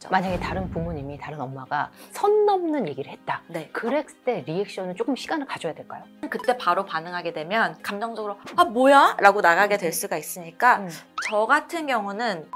만약에 다른 부모님이, 다른 엄마가 선 넘는 얘기를 했다. 네. 그랬을 때 리액션은 조금 시간을 가져야 될까요? 그때 바로 반응하게 되면 감정적으로 아 뭐야? 라고 나가게 될 수가 있으니까 저 같은 경우는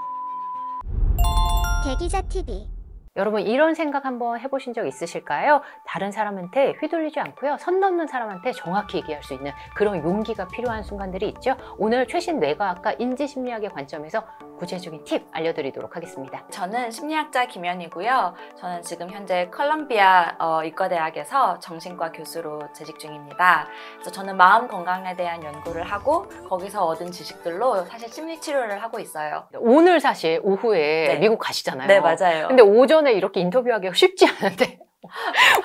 대기자TV 여러분 이런 생각 한번 해보신 적 있으실까요? 다른 사람한테 휘둘리지 않고요. 선 넘는 사람한테 정확히 얘기할 수 있는 그런 용기가 필요한 순간들이 있죠. 오늘 최신 뇌과학과 인지심리학의 관점에서 구체적인 팁 알려드리도록 하겠습니다. 저는 심리학자 김연이고요. 저는 지금 현재 컬럼비아 의과대학에서 정신과 교수로 재직 중입니다. 그래서 저는 마음 건강에 대한 연구를 하고 거기서 얻은 지식들로 사실 심리 치료를 하고 있어요. 오늘 사실 오후에 네. 미국 가시잖아요. 네, 맞아요. 근데 오전에 이렇게 인터뷰하기가 쉽지 않은데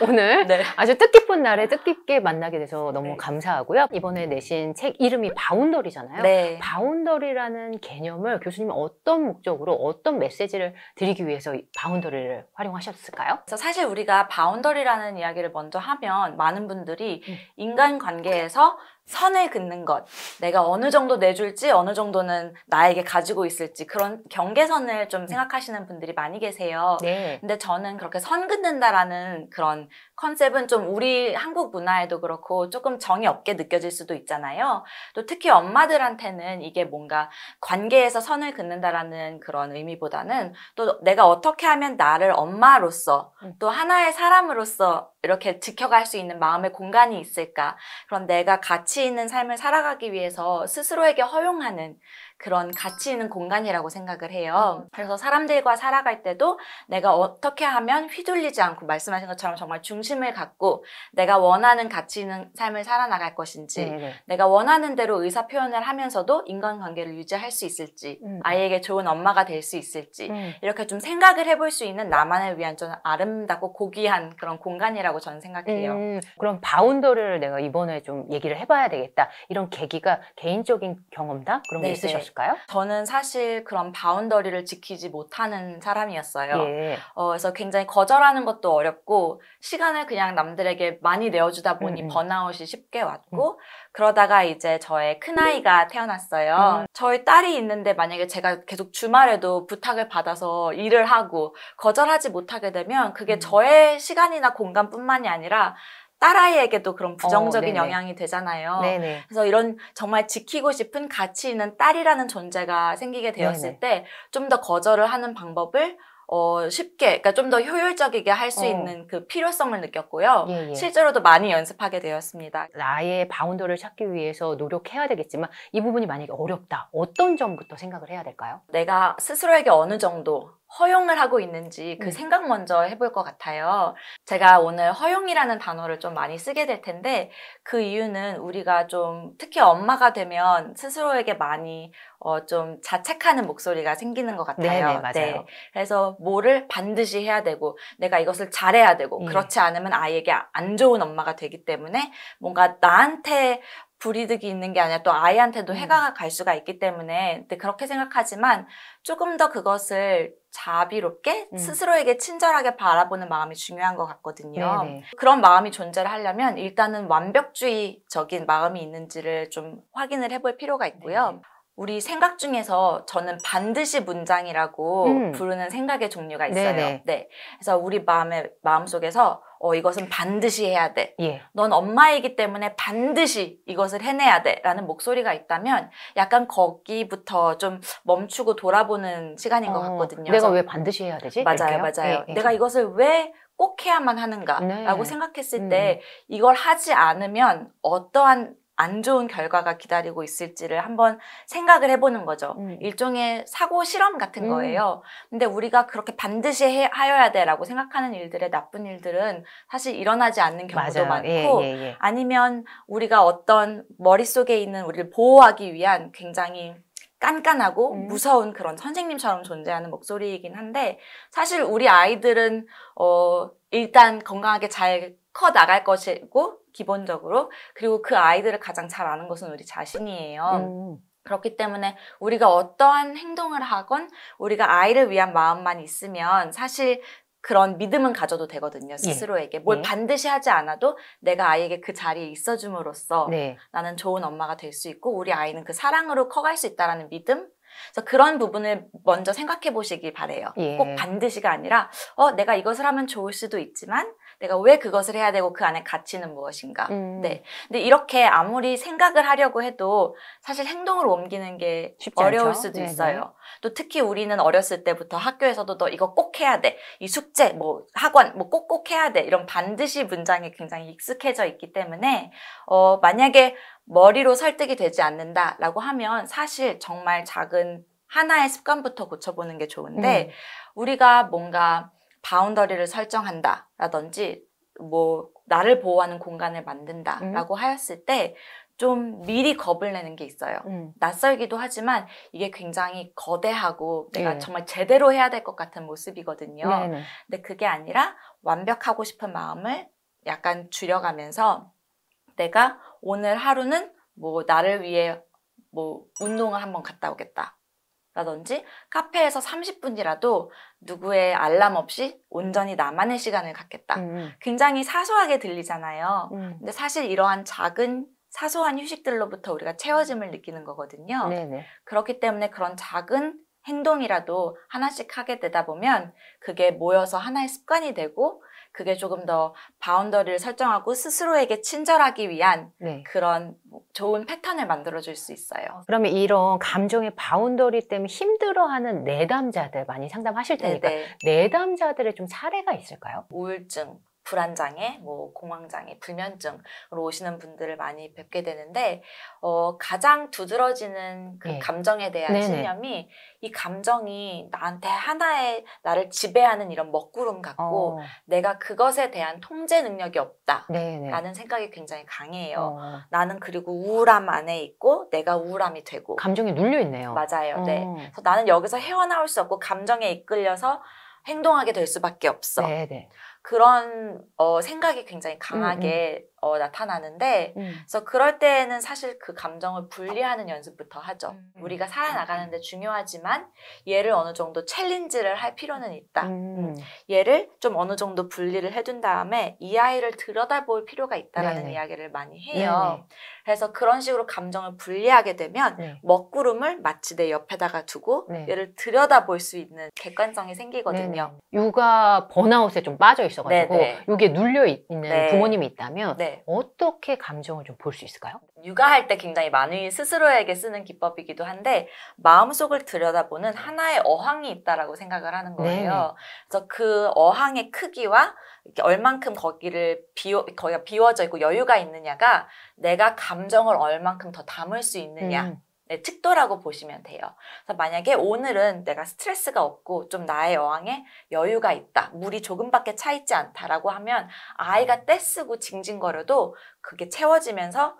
오늘 네. 아주 뜻깊은 날에 뜻깊게 만나게 돼서 너무 네. 감사하고요. 이번에 내신 책 이름이 바운더리잖아요. 네. 바운더리라는 개념을 교수님은 어떤 목적으로, 어떤 메시지를 드리기 위해서 이 바운더리를 활용하셨을까요? 그래서 사실 우리가 바운더리라는 이야기를 먼저 하면 많은 분들이 인간관계에서 선을 긋는 것, 내가 어느 정도 내줄지 어느 정도는 나에게 가지고 있을지 그런 경계선을 좀 생각하시는 분들이 많이 계세요. 네. 근데 저는 그렇게 선 긋는다라는 그런 컨셉은 좀 우리 한국 문화에도 그렇고 조금 정이 없게 느껴질 수도 있잖아요. 또 특히 엄마들한테는 이게 뭔가 관계에서 선을 긋는다라는 그런 의미보다는 또 내가 어떻게 하면 나를 엄마로서 또 하나의 사람으로서 이렇게 지켜갈 수 있는 마음의 공간이 있을까? 그런 내가 가치 있는 삶을 살아가기 위해서 스스로에게 허용하는 그런 가치 있는 공간이라고 생각을 해요. 그래서 사람들과 살아갈 때도 내가 어떻게 하면 휘둘리지 않고 말씀하신 것처럼 정말 중심을 갖고 내가 원하는 가치 있는 삶을 살아나갈 것인지 네네. 내가 원하는 대로 의사 표현을 하면서도 인간관계를 유지할 수 있을지 아이에게 좋은 엄마가 될 수 있을지 이렇게 좀 생각을 해볼 수 있는 나만을 위한 좀 아름답고 고귀한 그런 공간이라고 저는 생각해요. 그럼 바운더리를 내가 이번에 좀 얘기를 해봐야 되겠다. 이런 계기가 개인적인 경험담? 그런 게 네네. 있으셨을까요? 저는 사실 그런 바운더리를 지키지 못하는 사람이었어요. 예. 그래서 굉장히 거절하는 것도 어렵고 시간을 그냥 남들에게 많이 내어주다 보니 번아웃이 쉽게 왔고 그러다가 이제 저의 큰아이가 태어났어요. 저희 딸이 있는데 만약에 제가 계속 주말에도 부탁을 받아서 일을 하고 거절하지 못하게 되면 그게 저의 시간이나 공간뿐만이 아니라 딸아이에게도 그런 부정적인 네네. 영향이 되잖아요. 네네. 그래서 이런 정말 지키고 싶은 가치 있는 딸이라는 존재가 생기게 되었을 때 좀 더 거절을 하는 방법을 쉽게, 그러니까 좀 더 효율적이게 할 수 있는 그 필요성을 느꼈고요. 예. 실제로도 많이 연습하게 되었습니다. 나의 바운더리를 찾기 위해서 노력해야 되겠지만 이 부분이 만약에 어렵다. 어떤 점부터 생각을 해야 될까요? 내가 스스로에게 어느 정도 허용을 하고 있는지 그 생각 먼저 해볼 것 같아요. 제가 오늘 허용이라는 단어를 좀 많이 쓰게 될 텐데 그 이유는 우리가 좀 특히 엄마가 되면 스스로에게 많이 좀 자책하는 목소리가 생기는 것 같아요. 네네, 맞아요. 네. 그래서 뭐를 반드시 해야 되고 내가 이것을 잘해야 되고 그렇지 않으면 아이에게 안 좋은 엄마가 되기 때문에 뭔가 나한테 불이득이 있는 게 아니라 또 아이한테도 해가 갈 수가 있기 때문에 근데 그렇게 생각하지만 조금 더 그것을 자비롭게 스스로에게 친절하게 바라보는 마음이 중요한 것 같거든요. 네네. 그런 마음이 존재를 하려면 일단은 완벽주의적인 마음이 있는지를 좀 확인을 해볼 필요가 있고요. 네네. 우리 생각 중에서 저는 반드시 문장이라고 부르는 생각의 종류가 있어요. 네네. 네. 그래서 우리 마음속에서 이것은 반드시 해야 돼. 예. 넌 엄마이기 때문에 반드시 이것을 해내야 돼. 라는 목소리가 있다면 약간 거기부터 좀 멈추고 돌아보는 시간인 것 같거든요. 내가 왜 반드시 해야 되지? 맞아요, 이렇게요? 맞아요. 예. 내가 이것을 왜 꼭 해야만 하는가라고 네. 생각했을 때 이걸 하지 않으면 어떠한 안 좋은 결과가 기다리고 있을지를 한번 생각을 해보는 거죠. 일종의 사고 실험 같은 거예요. 근데 우리가 그렇게 반드시 하여야 돼라고 생각하는 일들의 나쁜 일들은 사실 일어나지 않는 경우도 맞아요. 많고 예. 아니면 우리가 어떤 머릿속에 있는 우리를 보호하기 위한 굉장히 깐깐하고 무서운 그런 선생님처럼 존재하는 목소리이긴 한데 사실 우리 아이들은 일단 건강하게 잘 커 나갈 것이고 기본적으로 그리고 그 아이들을 가장 잘 아는 것은 우리 자신이에요. 그렇기 때문에 우리가 어떠한 행동을 하건 우리가 아이를 위한 마음만 있으면 사실 그런 믿음은 가져도 되거든요. 스스로에게. 뭘 반드시 하지 않아도 내가 아이에게 그 자리에 있어줌으로써 나는 좋은 엄마가 될 수 있고 우리 아이는 그 사랑으로 커갈 수 있다는 믿음 그래서 그런 부분을 먼저 생각해 보시길 바래요. 예. 꼭 반드시가 아니라 내가 이것을 하면 좋을 수도 있지만 내가 왜 그것을 해야 되고 그 안에 가치는 무엇인가. 네. 근데 이렇게 아무리 생각을 하려고 해도 사실 행동으로 옮기는 게 쉽지 어려울 않죠? 수도 네네. 있어요. 또 특히 우리는 어렸을 때부터 학교에서도 너 이거 꼭 해야 돼. 이 숙제, 뭐 학원, 뭐 꼭꼭 해야 돼. 이런 반드시 문장이 굉장히 익숙해져 있기 때문에 만약에 머리로 설득이 되지 않는다라고 하면 사실 정말 작은 하나의 습관부터 고쳐보는 게 좋은데 우리가 뭔가 바운더리를 설정한다라든지 뭐 나를 보호하는 공간을 만든다라고 하였을 때 좀 미리 겁을 내는 게 있어요. 낯설기도 하지만 이게 굉장히 거대하고 내가 정말 제대로 해야 될 것 같은 모습이거든요. 네네. 근데 그게 아니라 완벽하고 싶은 마음을 약간 줄여가면서 내가 오늘 하루는 뭐 나를 위해 뭐 운동을 한번 갔다 오겠다. 라든지 카페에서 30분이라도 누구의 알람 없이 온전히 나만의 시간을 갖겠다. 굉장히 사소하게 들리잖아요. 근데 사실 이러한 작은 사소한 휴식들로부터 우리가 채워짐을 느끼는 거거든요. 네네. 그렇기 때문에 그런 작은 행동이라도 하나씩 하게 되다 보면 그게 모여서 하나의 습관이 되고 그게 조금 더 바운더리를 설정하고 스스로에게 친절하기 위한 그런 좋은 패턴을 만들어줄 수 있어요. 그러면 이런 감정의 바운더리 때문에 힘들어하는 내담자들 많이 상담하실 테니까 내담자들의 좀 사례가 있을까요? 우울증, 불안장애, 뭐 공황장애, 불면증으로 오시는 분들을 많이 뵙게 되는데 가장 두드러지는 그 감정에 대한 신념이 이 감정이 나한테 하나의 나를 지배하는 이런 먹구름 같고 내가 그것에 대한 통제 능력이 없다라는 생각이 굉장히 강해요. 나는 그리고 우울함 안에 있고 내가 우울함이 되고 감정에 눌려있네요. 맞아요. 네. 그래서 나는 여기서 헤어나올 수 없고 감정에 이끌려서 행동하게 될 수밖에 없어. 그런 생각이 굉장히 강하게 나타나는데 그래서 그럴 때에는 사실 그 감정을 분리하는 연습부터 하죠. 우리가 살아나가는데 중요하지만 얘를 어느 정도 챌린지를 할 필요는 있다. 얘를 좀 어느 정도 분리를 해둔 다음에 이 아이를 들여다볼 필요가 있다라는 이야기를 많이 해요. 그래서 그런 식으로 감정을 분리하게 되면 먹구름을 마치 내 옆에다가 두고 얘를 들여다볼 수 있는 객관성이 생기거든요. 육아 번아웃에 좀 빠져 있어가지고 이게 눌려 있는 부모님이 있다면 어떻게 감정을 좀 볼 수 있을까요? 육아할 때 굉장히 많이 스스로에게 쓰는 기법이기도 한데 마음속을 들여다보는 하나의 어항이 있다라고 생각을 하는 거예요. 그래서 그 어항의 크기와 이렇게 얼만큼 거기가 비워져 있고 여유가 있느냐가 내가 감정을 얼만큼 더 담을 수 있느냐 특도라고 보시면 돼요. 그래서 만약에 오늘은 내가 스트레스가 없고 좀 나의 어항에 여유가 있다. 물이 조금밖에 차 있지 않다라고 하면 아이가 떼쓰고 징징거려도 그게 채워지면서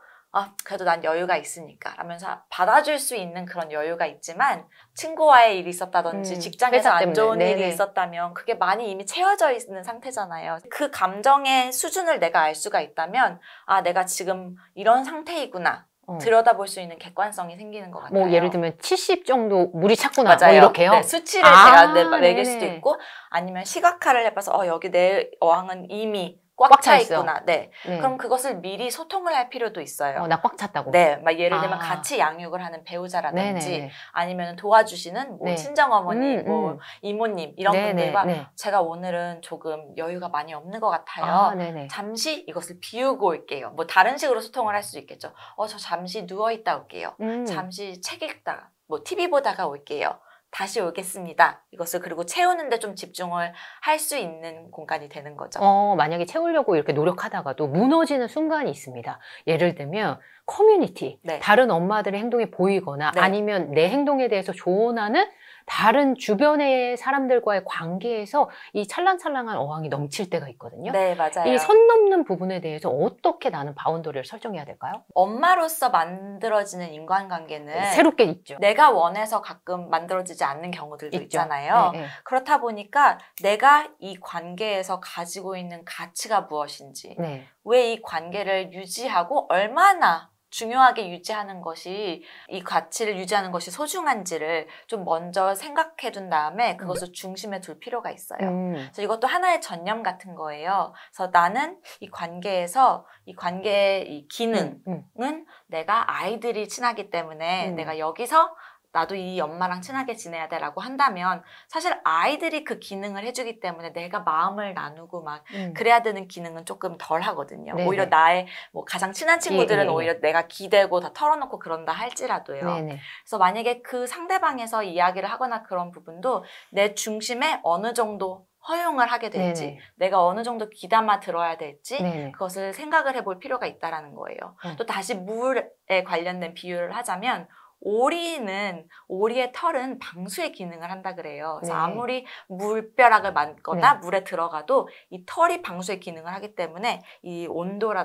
그래도 난 여유가 있으니까 라면서 받아줄 수 있는 그런 여유가 있지만 친구와의 일이 있었다든지 직장에서 안 좋은 일이 있었다면 그게 많이 이미 채워져 있는 상태잖아요. 그 감정의 수준을 내가 알 수가 있다면 내가 지금 이런 상태이구나. 들여다볼 수 있는 객관성이 생기는 것 같아요. 뭐 예를 들면 70 정도 물이 찼구나. 맞아요. 뭐 이렇게요? 수치를 제가 매길 수도 있고 아니면 시각화를 해봐서 여기 내 어항은 이미 꽉 차 있구나. 그럼 그것을 미리 소통을 할 필요도 있어요. 나 꽉 찼다고. 막 예를 들면 같이 양육을 하는 배우자라든지 아니면 도와주시는 뭐 친정어머니, 뭐 이모님 이런 분들과 제가 오늘은 조금 여유가 많이 없는 것 같아요. 잠시 이것을 비우고 올게요. 뭐 다른 식으로 소통을 할 수 있겠죠. 저 잠시 누워 있다 올게요. 잠시 책 읽다가 뭐 TV 보다가 올게요. 다시 오겠습니다. 이것을 그리고 채우는데 좀 집중을 할 수 있는 공간이 되는 거죠. 만약에 채우려고 이렇게 노력하다가도 무너지는 순간이 있습니다. 예를 들면 커뮤니티, 다른 엄마들의 행동이 보이거나 아니면 내 행동에 대해서 조언하는 다른 주변의 사람들과의 관계에서 이 찰랑찰랑한 어항이 넘칠 때가 있거든요. 맞아요. 이 선 넘는 부분에 대해서 어떻게 나는 바운더리를 설정해야 될까요? 엄마로서 만들어지는 인간관계는 새롭게 있죠. 내가 원해서 가끔 만들어지지 않는 경우들도 있잖아요. 그렇다 보니까 내가 이 관계에서 가지고 있는 가치가 무엇인지 왜 이 관계를 유지하고 얼마나 중요하게 유지하는 것이 이 가치를 유지하는 것이 소중한지를 좀 먼저 생각해 둔 다음에 그것을 중심에 둘 필요가 있어요. 그래서 이것도 하나의 전념 같은 거예요. 그래서 나는 이 관계에서 이 관계의 이 기능은 내가 아이들이 친하기 때문에 내가 여기서 나도 이 엄마랑 친하게 지내야 돼라고 한다면 사실 아이들이 그 기능을 해주기 때문에 내가 마음을 나누고 막 그래야 되는 기능은 조금 덜 하거든요. 네네. 오히려 나의 뭐 가장 친한 친구들은 예. 오히려 내가 기대고 다 털어놓고 그런다 할지라도요. 네네. 그래서 만약에 그 상대방에서 이야기를 하거나 그런 부분도 내 중심에 어느 정도 허용을 하게 될지, 네네. 내가 어느 정도 귀담아 들어야 될지 네네. 그것을 생각을 해볼 필요가 있다라는 거예요. 또 다시 물에 관련된 비유를 하자면 오리의 털은 방수의 기능을 한다 그래요. 그래서 네. 아무리 물벼락을 맞거나 네. 물에 들어가도 이 털이 방수의 기능을 하기 때문에 이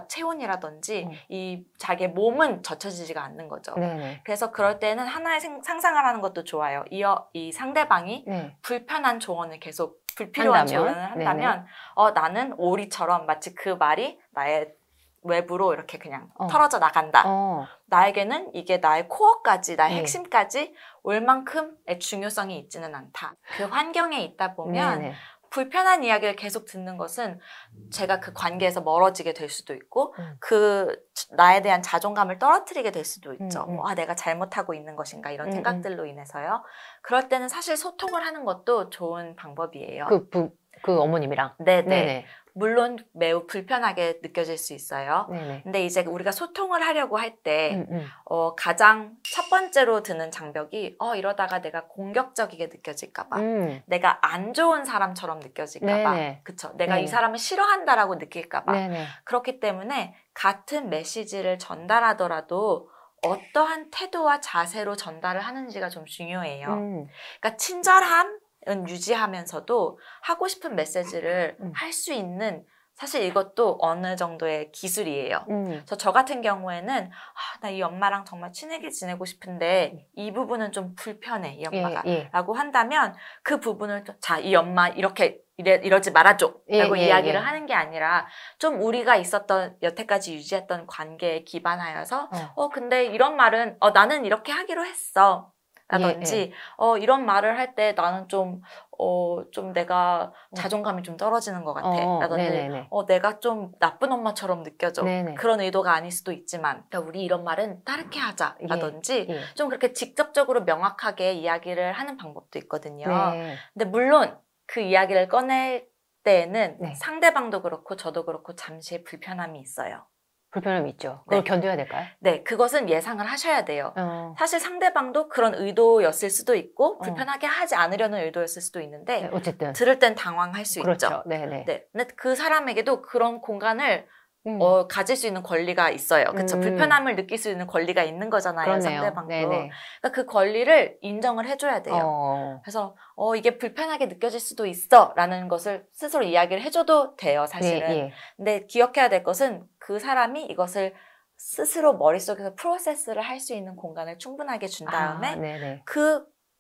체온이라든지 이 자기의 몸은 젖혀지지가 않는 거죠. 네네. 그래서 그럴 때는 하나의 상상을 하는 것도 좋아요. 이 상대방이 네. 불편한 조언을 계속 불필요한 조언을 한다면 나는 오리처럼 마치 그 말이 나의 외부로 이렇게 그냥 털어져 나간다. 나에게는 이게 나의 코어까지, 나의 핵심까지 올 만큼의 중요성이 있지는 않다. 그 환경에 있다 보면 네네. 불편한 이야기를 계속 듣는 것은 제가 그 관계에서 멀어지게 될 수도 있고 나에 대한 자존감을 떨어뜨리게 될 수도 있죠. 내가 잘못하고 있는 것인가 이런 생각들로 인해서요. 그럴 때는 사실 소통을 하는 것도 좋은 방법이에요. 그 어머님이랑? 네네. 네네. 물론 매우 불편하게 느껴질 수 있어요. 네네. 근데 이제 우리가 소통을 하려고 할 때 가장 첫 번째로 드는 장벽이 이러다가 내가 공격적이게 느껴질까 봐. 내가 안 좋은 사람처럼 느껴질까 봐. 그쵸? 내가 이 사람을 싫어한다라고 느낄까 봐. 그렇기 때문에 같은 메시지를 전달하더라도 어떠한 태도와 자세로 전달을 하는지가 좀 중요해요. 그러니까 친절함 유지하면서도 하고 싶은 메시지를 할 수 있는 사실 이것도 어느 정도의 기술이에요. 그래서 저 같은 경우에는 나 이 엄마랑 정말 친하게 지내고 싶은데 이 부분은 좀 불편해, 이 엄마가 라고 한다면 그 부분을 자, 이 엄마 이러지 말아줘 라고 이야기를 하는 게 아니라 좀 우리가 있었던 여태까지 유지했던 관계에 기반하여서 근데 이런 말은 나는 이렇게 하기로 했어 라든지 이런 말을 할 때 나는 좀 내가 자존감이 좀 떨어지는 것 같아 라든지 내가 좀 나쁜 엄마처럼 느껴져. 그런 의도가 아닐 수도 있지만 우리 이런 말은 다르게 하자 라든지 좀 그렇게 직접적으로 명확하게 이야기를 하는 방법도 있거든요. 근데 물론 그 이야기를 꺼낼 때에는 상대방도 그렇고 저도 그렇고 잠시의 불편함이 있어요. 불편함이 있죠. 그걸 견뎌야 될까요? 네, 그것은 예상을 하셔야 돼요. 사실 상대방도 그런 의도였을 수도 있고 불편하게 하지 않으려는 의도였을 수도 있는데 어쨌든 들을 땐 당황할 수 그렇죠. 있죠. 네네. 네, 근데 그 사람에게도 그런 공간을 가질 수 있는 권리가 있어요. 그렇죠. 불편함을 느낄 수 있는 권리가 있는 거잖아요. 그러네요. 상대방도. 네네. 그러니까 그 권리를 인정을 해줘야 돼요. 그래서 이게 불편하게 느껴질 수도 있어 라는 것을 스스로 이야기를 해줘도 돼요. 사실은. 근데 기억해야 될 것은 그 사람이 이것을 스스로 머릿속에서 프로세스를 할 수 있는 공간을 충분하게 준 다음에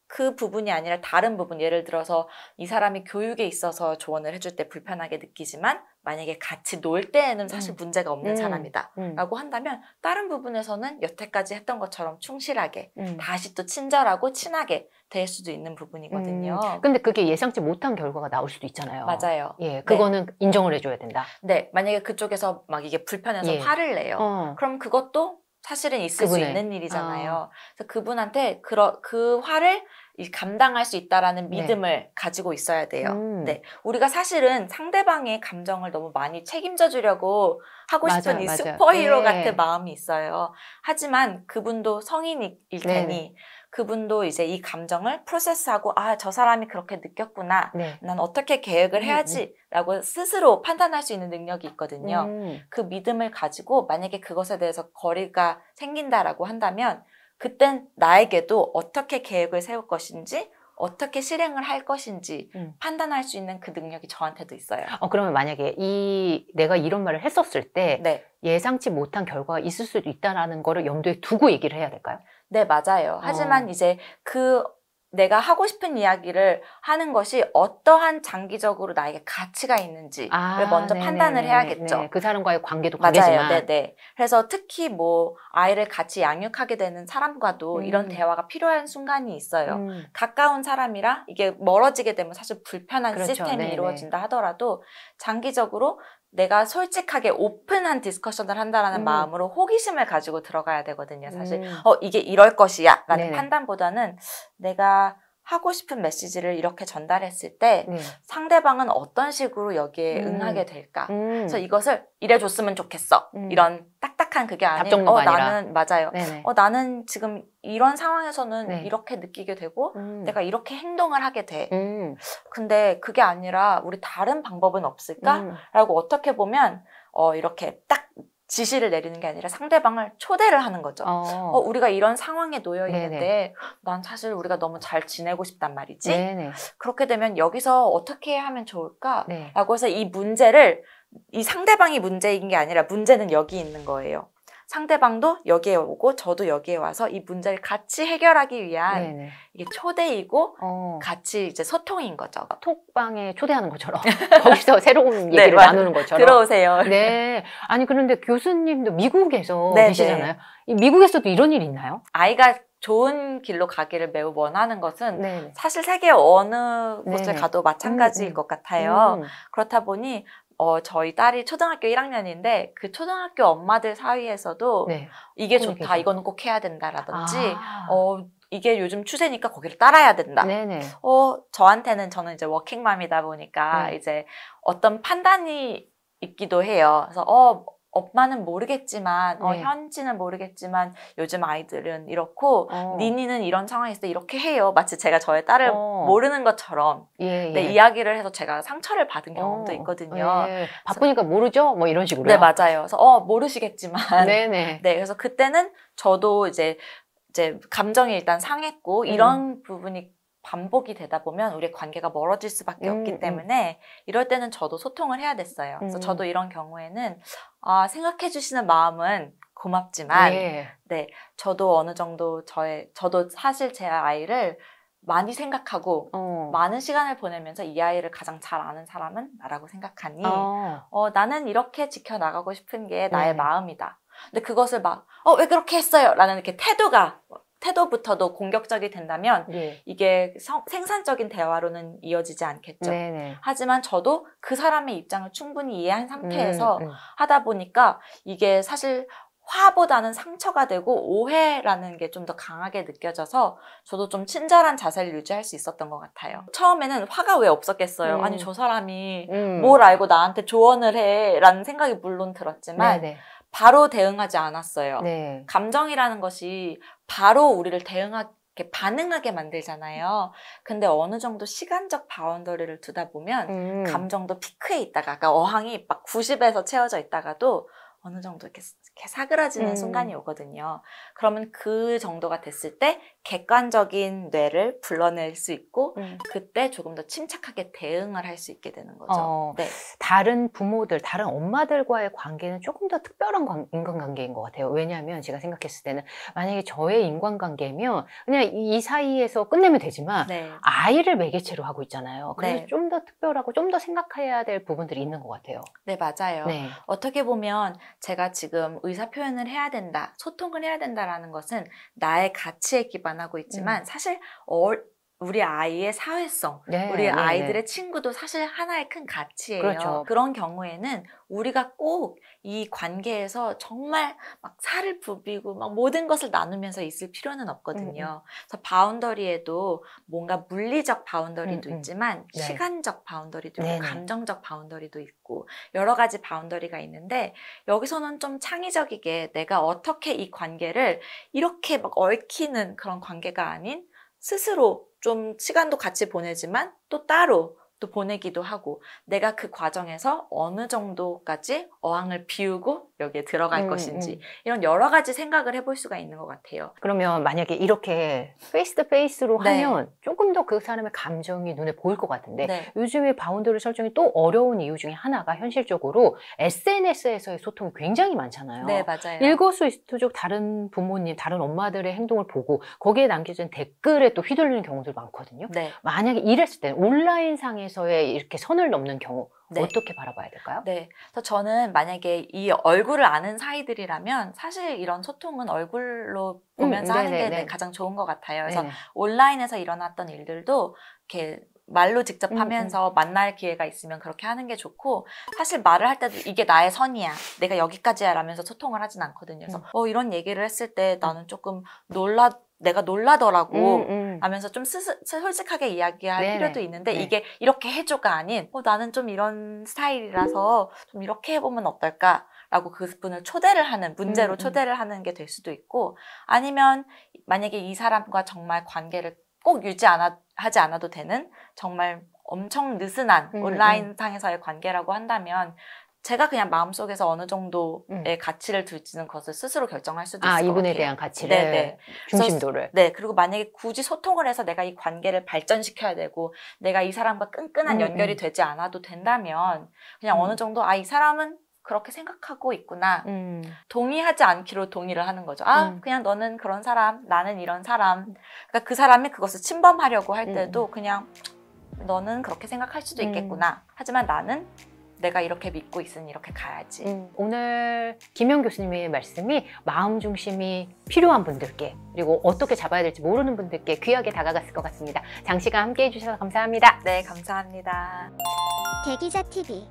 그 부분이 아니라 다른 부분, 예를 들어서 이 사람이 교육에 있어서 조언을 해줄 때 불편하게 느끼지만 만약에 같이 놀 때에는 사실 문제가 없는 사람이다 라고 한다면 다른 부분에서는 여태까지 했던 것처럼 충실하게 다시 또 친절하고 친하게 될 수도 있는 부분이거든요. 근데 그게 예상치 못한 결과가 나올 수도 있잖아요. 맞아요. 그거는 인정을 해줘야 된다. 네, 만약에 그쪽에서 막 이게 불편해서 화를 내요. 그럼 그것도 사실은 있을 수 있는 일이잖아요. 그래서 그분한테 그 화를 감당할 수 있다라는 믿음을 가지고 있어야 돼요. 네, 우리가 사실은 상대방의 감정을 너무 많이 책임져 주려고 하고 싶은 이 슈퍼히로 같은 마음이 있어요. 하지만 그분도 성인일 테니 그분도 이제 이 감정을 프로세스하고 저 사람이 그렇게 느꼈구나. 난 어떻게 계획을 해야지라고 스스로 판단할 수 있는 능력이 있거든요. 그 믿음을 가지고 만약에 그것에 대해서 거리가 생긴다라고 한다면 그땐 나에게도 어떻게 계획을 세울 것인지 어떻게 실행을 할 것인지 판단할 수 있는 그 능력이 저한테도 있어요. 그러면 만약에 내가 이런 말을 했었을 때 예상치 못한 결과가 있을 수도 있다는 거를 염두에 두고 얘기를 해야 될까요? 네, 맞아요. 하지만 이제 내가 하고 싶은 이야기를 하는 것이 어떠한 장기적으로 나에게 가치가 있는지를 먼저 판단을 해야겠죠. 그 사람과의 관계도 관계지만. 맞아요. 네네. 그래서 특히 아이를 같이 양육하게 되는 사람과도 이런 대화가 필요한 순간이 있어요. 가까운 사람이라 이게 멀어지게 되면 사실 불편한 시스템이 이루어진다 하더라도 장기적으로 내가 솔직하게 오픈한 디스커션을 한다라는 마음으로 호기심을 가지고 들어가야 되거든요. 사실 이게 이럴 것이야 라는 네네. 판단보다는 내가 하고 싶은 메시지를 이렇게 전달했을 때 네. 상대방은 어떤 식으로 여기에 응하게 될까? 그래서 음. 이것을 이래줬으면 좋겠어. 이런 딱딱한 그게 아닌 답정너가 아니라. 나는 맞아요. 네네. 나는 지금 이런 상황에서는 네. 이렇게 느끼게 되고 내가 이렇게 행동을 하게 돼. 음. 근데 그게 아니라 우리 다른 방법은 없을까? 라고 어떻게 보면 이렇게 딱 지시를 내리는 게 아니라 상대방을 초대를 하는 거죠. 우리가 이런 상황에 놓여 있는데 네네. 난 사실 우리가 너무 잘 지내고 싶단 말이지. 네네. 그렇게 되면 여기서 어떻게 하면 좋을까? 네. 라고 해서 이 문제를 이 상대방이 문제인 게 아니라 문제는 여기 있는 거예요. 상대방도 여기에 오고 저도 여기에 와서 이 문제를 같이 해결하기 위한 네네. 이게 초대이고 같이 이제 소통인 거죠. 톡방에 초대하는 것처럼 거기서 새로운 네, 얘기를 나누는 것처럼. 들어오세요. 네. 아니 그런데 교수님도 미국에서 네네. 계시잖아요. 이 미국에서도 이런 일 있나요? 아이가 좋은 길로 가기를 매우 원하는 것은 네네. 사실 세계 어느 곳을 네네. 가도 마찬가지일 것 같아요. 그렇다 보니 저희 딸이 초등학교 1학년인데 그 초등학교 엄마들 사이에서도 네. 이게 좋다, 이거는 꼭 해야 된다라든지 이게 요즘 추세니까 거기를 따라야 된다. 네네. 저는 이제 워킹맘이다 보니까 네. 이제 어떤 판단이 있기도 해요. 그래서 엄마는 모르겠지만 네. 현지는 모르겠지만 요즘 아이들은 이렇고 니니는 이런 상황이 있을 때 이렇게 해요. 마치 제가 저의 딸을 모르는 것처럼 네, 이야기를 해서 제가 상처를 받은 경험도 있거든요. 예. 바쁘니까 모르죠? 뭐 이런 식으로요? 네, 맞아요. 그래서 모르시겠지만 네네. 네, 그래서 그때는 저도 이제 감정이 일단 상했고 이런 부분이 반복이 되다 보면 우리의 관계가 멀어질 수밖에 없기 때문에 이럴 때는 저도 소통을 해야 됐어요. 그래서 저도 이런 경우에는 생각해 주시는 마음은 고맙지만 네, 저도 어느 정도 저도 사실 제 아이를 많이 생각하고 많은 시간을 보내면서 이 아이를 가장 잘 아는 사람은 나라고 생각하니 나는 이렇게 지켜나가고 싶은 게 나의 마음이다. 근데 그것을 막 왜 그렇게 했어요? 라는 이렇게 태도부터도 공격적이 된다면 이게 생산적인 대화로는 이어지지 않겠죠. 하지만 저도 그 사람의 입장을 충분히 이해한 상태에서 하다 보니까 이게 사실 화보다는 상처가 되고 오해라는 게 좀 더 강하게 느껴져서 저도 좀 친절한 자세를 유지할 수 있었던 것 같아요. 처음에는 화가 왜 없었겠어요? 아니 저 사람이 뭘 알고 나한테 조언을 해 라는 생각이 물론 들었지만 바로 대응하지 않았어요. 감정이라는 것이 바로 우리를 반응하게 만들잖아요. 근데 어느 정도 시간적 바운더리를 두다 보면 감정도 피크에 있다가 아까 어항이 막 90에서 채워져 있다가도 어느 정도 이렇게 사그라지는 순간이 오거든요. 그러면 그 정도가 됐을 때 객관적인 뇌를 불러낼 수 있고 그때 조금 더 침착하게 대응을 할 수 있게 되는 거죠. 다른 부모들, 다른 엄마들과의 관계는 조금 더 특별한 인간관계인 것 같아요. 왜냐하면 제가 생각했을 때는 만약에 저의 인간관계면 그냥 이 사이에서 끝내면 되지만 아이를 매개체로 하고 있잖아요. 그래서 좀 더 특별하고 좀 더 생각해야 될 부분들이 있는 것 같아요. 네, 맞아요. 어떻게 보면 제가 지금 의사 표현을 해야 된다, 소통을 해야 된다라는 것은 나의 가치에 기반하고 있지만 사실 우리 아이의 사회성, 우리 아이들의 친구도 사실 하나의 큰 가치예요. 그렇죠. 그런 경우에는 우리가 꼭 이 관계에서 정말 막 살을 부비고 막 모든 것을 나누면서 있을 필요는 없거든요. 그래서 바운더리에도 뭔가 물리적 바운더리도 있지만 시간적 바운더리도 있고 감정적 바운더리도 있고 여러 가지 바운더리가 있는데 여기서는 좀 창의적이게 내가 어떻게 이 관계를 이렇게 막 얽히는 그런 관계가 아닌 스스로 좀 시간도 같이 보내지만 또 따로 또 보내기도 하고 내가 그 과정에서 어느 정도까지 어항을 비우고 여기에 들어갈 것인지 이런 여러 가지 생각을 해볼 수가 있는 것 같아요. 그러면 만약에 이렇게 페이스 투 페이스로 하면 조금 더 그 사람의 감정이 눈에 보일 것 같은데 요즘에 바운더리 설정이 또 어려운 이유 중에 하나가 현실적으로 SNS에서의 소통이 굉장히 많잖아요. 네, 맞아요. 일거수일투족 다른 부모님, 다른 엄마들의 행동을 보고 거기에 남겨진 댓글에 또 휘둘리는 경우들 많거든요. 만약에 이랬을 때 온라인상에서의 이렇게 선을 넘는 경우 어떻게 바라봐야 될까요? 그래서 저는 만약에 이 얼굴을 아는 사이들이라면 사실 이런 소통은 얼굴로 보면서 하는 게 가장 좋은 것 같아요. 그래서 온라인에서 일어났던 일들도 이렇게 말로 직접 하면서 만날 기회가 있으면 그렇게 하는 게 좋고, 사실 말을 할 때도 이게 나의 선이야, 내가 여기까지야 라면서 소통을 하진 않거든요. 그래서 이런 얘기를 했을 때 나는 조금 내가 놀라더라고 하면서 좀 솔직하게 이야기할 네네. 필요도 있는데, 네. 이게 이렇게 해줘가 아닌 나는 좀 이런 스타일이라서 좀 이렇게 해보면 어떨까? 라고 그분을 초대를 하는, 문제로 초대를 하는 게 될 수도 있고, 아니면 만약에 이 사람과 정말 관계를 꼭 하지 않아도 되는 정말 엄청 느슨한 온라인상에서의 관계라고 한다면, 제가 그냥 마음속에서 어느 정도의 가치를 둘지는 것을 스스로 결정할 수도 있을 것 이분에 같아요. 대한 가치를, 네네. 중심도를. 네, 그리고 만약에 굳이 소통을 해서 내가 이 관계를 발전시켜야 되고 내가 이 사람과 끈끈한 연결이 되지 않아도 된다면, 그냥 어느 정도 이 사람은 그렇게 생각하고 있구나. 동의하지 않기로 동의를 하는 거죠. 그냥 너는 그런 사람, 나는 이런 사람. 그러니까 그 사람이 그것을 침범하려고 할 때도 그냥 너는 그렇게 생각할 수도 있겠구나. 하지만 나는 내가 이렇게 믿고 있으니 이렇게 가야지. 오늘 김영 교수님의 말씀이 마음 중심이 필요한 분들께, 그리고 어떻게 잡아야 될지 모르는 분들께 귀하게 다가갔을 것 같습니다. 장시간 함께 해주셔서 감사합니다. 네, 감사합니다. 대기자 TV